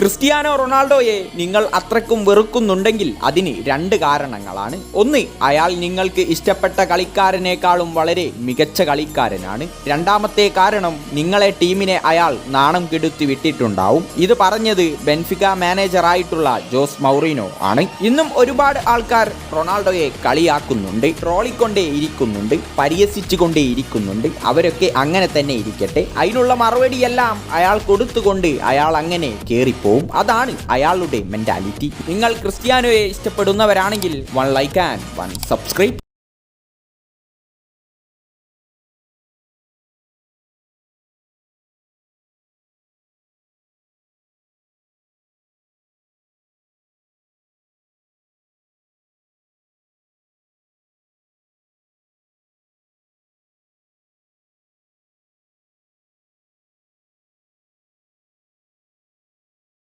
Cristiano റൊണാൾഡോയെ നിങ്ങൾ അത്രക്കും വെറുക്കുന്നുണ്ടെങ്കിൽ അതിന് രണ്ട് കാരണങ്ങളാണ്. ഒന്ന്, അയാൾ നിങ്ങൾക്ക് ഇഷ്ടപ്പെട്ട കളിക്കാരനേക്കാളും വളരെ മികച്ച കളിക്കാരനാണ്. രണ്ടാമത്തെ കാരണം, നിങ്ങളെ ടീമിനെ അയാൾ നാണം കെടുത്തി വിട്ടിട്ടുണ്ടാവും. ഇത് പറഞ്ഞത് ബെൻഫിക്ക മാനേജറായിട്ടുള്ള ജോസ് മൗറീനോ ആണ്. ഇന്നും ഒരുപാട് ആൾക്കാർ റൊണാൾഡോയെ കളിയാക്കുന്നുണ്ട്, ട്രോളിക്കൊണ്ടേ ഇരിക്കുന്നുണ്ട്, പരിഹസിച്ചുകൊണ്ടേ ഇരിക്കുന്നുണ്ട്. അവരൊക്കെ അങ്ങനെ തന്നെ ഇരിക്കട്ടെ. അതിനുള്ള മറുപടിയെല്ലാം അയാൾ കൊടുത്തുകൊണ്ട് അയാൾ അങ്ങനെ കേറിപ്പോ. അതാണ് അയാളുടെ മെന്റാലിറ്റി. നിങ്ങൾ ക്രിസ്ത്യാനോയെ ഇഷ്ടപ്പെടുന്നവരാണെങ്കിൽ 1 ലൈക്ക് ആൻഡ് 1 സബ്സ്ക്രൈബ്.